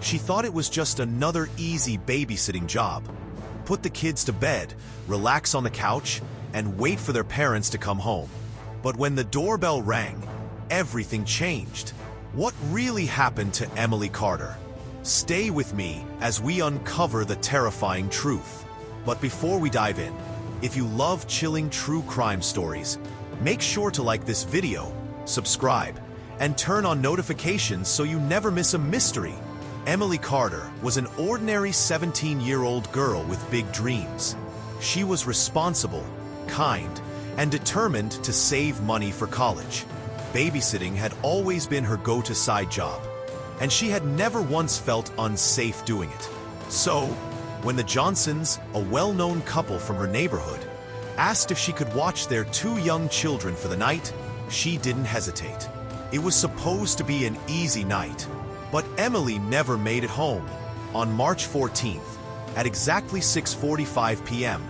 She thought it was just another easy babysitting job. Put the kids to bed, relax on the couch, and wait for their parents to come home. But when the doorbell rang, everything changed. What really happened to Emily Carter? Stay with me as we uncover the terrifying truth. But before we dive in, if you love chilling true crime stories, make sure to like this video, subscribe, and turn on notifications so you never miss a mystery. Emily Carter was an ordinary 17-year-old girl with big dreams. She was responsible, kind, and determined to save money for college. Babysitting had always been her go-to side job, and she had never once felt unsafe doing it. So, when the Johnsons, a well-known couple from her neighborhood, asked if she could watch their 2 young children for the night, she didn't hesitate. It was supposed to be an easy night, but Emily never made it home. On March 14th, at exactly 6:45 p.m.,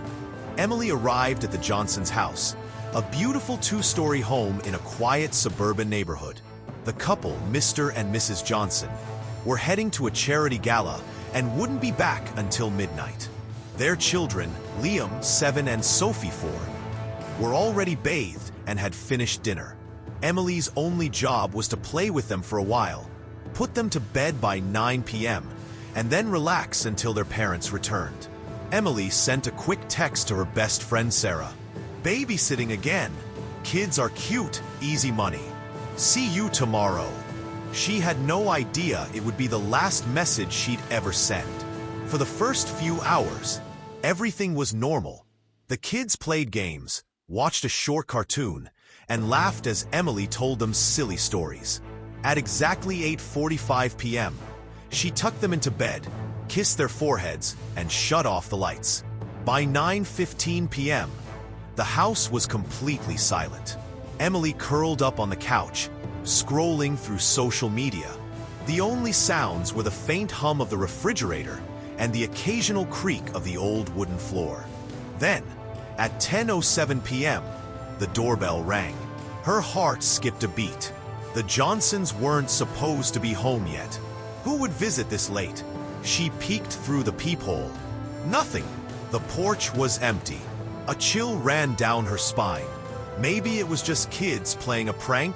Emily arrived at the Johnsons' house, a beautiful 2-story home in a quiet suburban neighborhood. The couple, Mr. and Mrs. Johnson, were heading to a charity gala and wouldn't be back until midnight. Their children, Liam, 7, and Sophie, 4, were already bathed and had finished dinner. Emily's only job was to play with them for a while, put them to bed by 9 p.m., and then relax until their parents returned. Emily sent a quick text to her best friend Sarah. "Babysitting again. Kids are cute, easy money. See you tomorrow." She had no idea it would be the last message she'd ever send. For the first few hours, everything was normal. The kids played games, watched a short cartoon, and laughed as Emily told them silly stories. At exactly 8:45 p.m., she tucked them into bed, kissed their foreheads, and shut off the lights. By 9:15 p.m., the house was completely silent. Emily curled up on the couch, scrolling through social media. The only sounds were the faint hum of the refrigerator and the occasional creak of the old wooden floor. Then, at 10:07 p.m., the doorbell rang. Her heart skipped a beat. The Johnsons weren't supposed to be home yet. Who would visit this late? She peeked through the peephole. Nothing. The porch was empty. A chill ran down her spine. Maybe it was just kids playing a prank?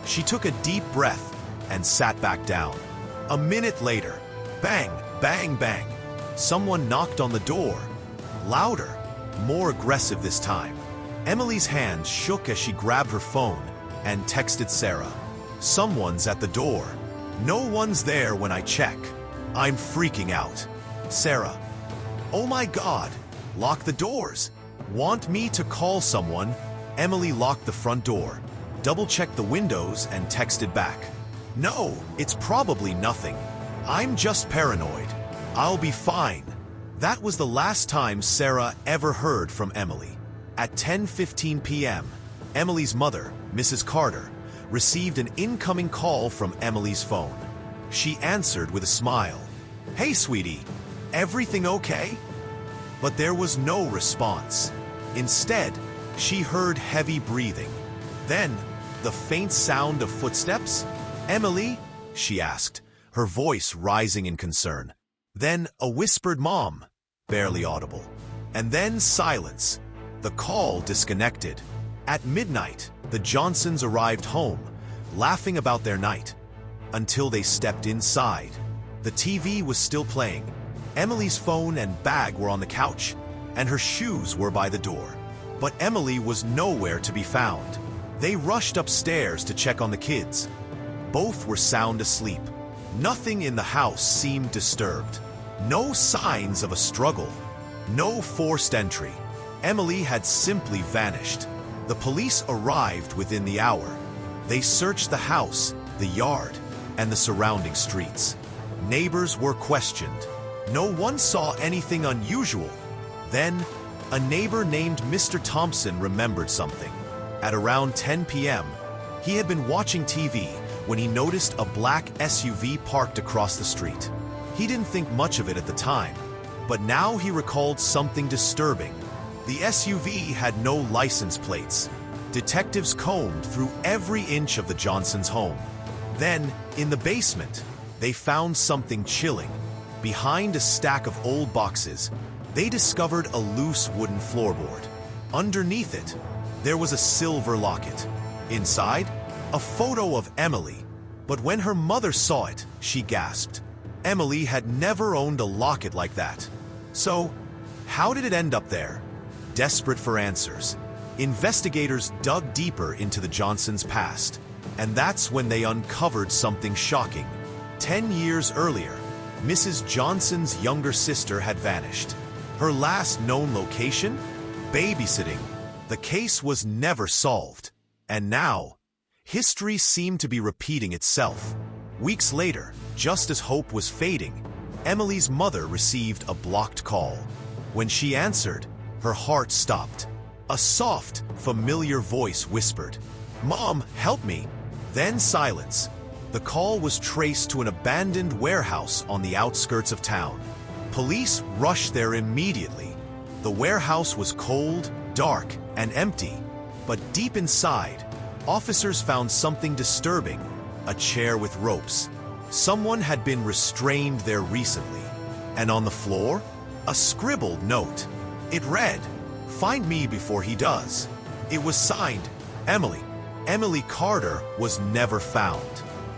She took a deep breath and sat back down. A minute later, bang, bang, bang. Someone knocked on the door. Louder, more aggressive this time. Emily's hands shook as she grabbed her phone and texted Sarah. "Someone's at the door. No one's there when I check. I'm freaking out." Sarah: "Oh my God, lock the doors. Want me to call someone?" Emily locked the front door, double-checked the windows, and texted back. "No, it's probably nothing. I'm just paranoid. I'll be fine." That was the last time Sarah ever heard from Emily. At 10:15 p.m., Emily's mother, Mrs. Carter, received an incoming call from Emily's phone. She answered with a smile. "Hey, sweetie, everything okay?" But there was no response. Instead, she heard heavy breathing. Then, the faint sound of footsteps. "Emily?" she asked, her voice rising in concern. Then a whispered "Mom," barely audible. And then silence. The call disconnected. At midnight, the Johnsons arrived home, laughing about their night, until they stepped inside. The TV was still playing. Emily's phone and bag were on the couch, and her shoes were by the door. But Emily was nowhere to be found. They rushed upstairs to check on the kids. Both were sound asleep. Nothing in the house seemed disturbed. No signs of a struggle. No forced entry. Emily had simply vanished. The police arrived within the hour. They searched the house, the yard, and the surrounding streets. Neighbors were questioned. No one saw anything unusual. Then, a neighbor named Mr. Thompson remembered something. At around 10 p.m., he had been watching TV when he noticed a black SUV parked across the street. He didn't think much of it at the time, but now he recalled something disturbing. The SUV had no license plates. Detectives combed through every inch of the Johnsons' home. Then, in the basement, they found something chilling. Behind a stack of old boxes, they discovered a loose wooden floorboard. Underneath it, there was a silver locket. Inside, a photo of Emily. But when her mother saw it, she gasped. Emily had never owned a locket like that. So, how did it end up there? Desperate for answers, investigators dug deeper into the Johnsons' past. And that's when they uncovered something shocking. 10 years earlier, Mrs. Johnson's younger sister had vanished. Her last known location? Babysitting. The case was never solved. And now, history seemed to be repeating itself. Weeks later, just as hope was fading, Emily's mother received a blocked call. When she answered, her heart stopped. A soft, familiar voice whispered, "Mom, help me." Then silence. The call was traced to an abandoned warehouse on the outskirts of town. Police rushed there immediately. The warehouse was cold, dark, and empty. But deep inside, officers found something disturbing: a chair with ropes. Someone had been restrained there recently. And on the floor, a scribbled note. It read, "Find me before he does." It was signed, Emily. Emily Carter was never found.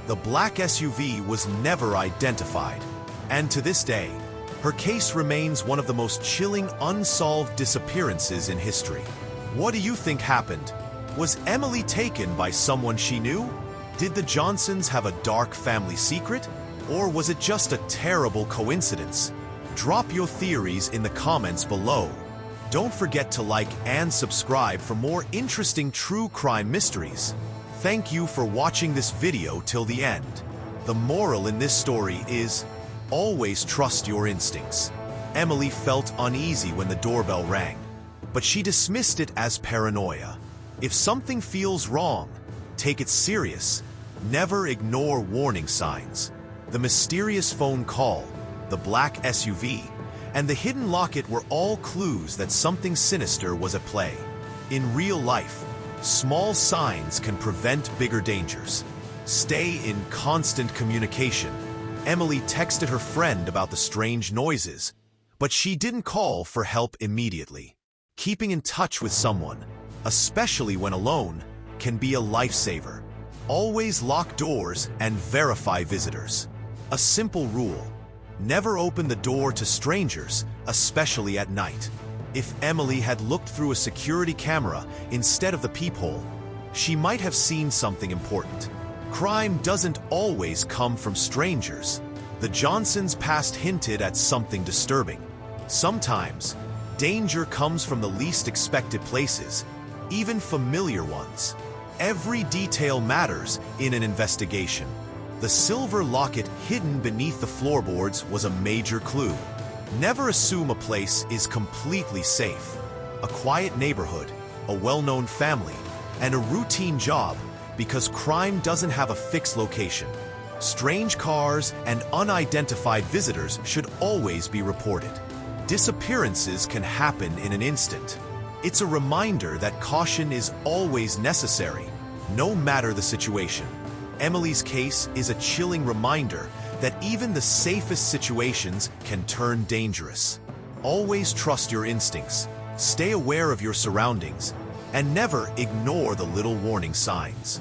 The black SUV was never identified. And to this day, her case remains one of the most chilling unsolved disappearances in history. What do you think happened? Was Emily taken by someone she knew? Did the Johnsons have a dark family secret? Or was it just a terrible coincidence? Drop your theories in the comments below. Don't forget to like and subscribe for more interesting true crime mysteries. Thank you for watching this video till the end. The moral in this story is, always trust your instincts. Emily felt uneasy when the doorbell rang, but she dismissed it as paranoia. If something feels wrong, take it serious. Never ignore warning signs. The mysterious phone call, the black SUV, and the hidden locket were all clues that something sinister was at play. In real life, small signs can prevent bigger dangers. Stay in constant communication. Emily texted her friend about the strange noises, but she didn't call for help immediately. Keeping in touch with someone, especially when alone, can be a lifesaver. Always lock doors and verify visitors. A simple rule: never open the door to strangers, especially at night. If Emily had looked through a security camera instead of the peephole, she might have seen something important. Crime doesn't always come from strangers. The Johnsons' past hinted at something disturbing. Sometimes, danger comes from the least expected places, even familiar ones. Every detail matters in an investigation. The silver locket hidden beneath the floorboards was a major clue. Never assume a place is completely safe. A quiet neighborhood, a well-known family, and a routine job, because crime doesn't have a fixed location. Strange cars and unidentified visitors should always be reported. Disappearances can happen in an instant. It's a reminder that caution is always necessary, no matter the situation. Emily's case is a chilling reminder that even the safest situations can turn dangerous. Always trust your instincts, stay aware of your surroundings, and never ignore the little warning signs.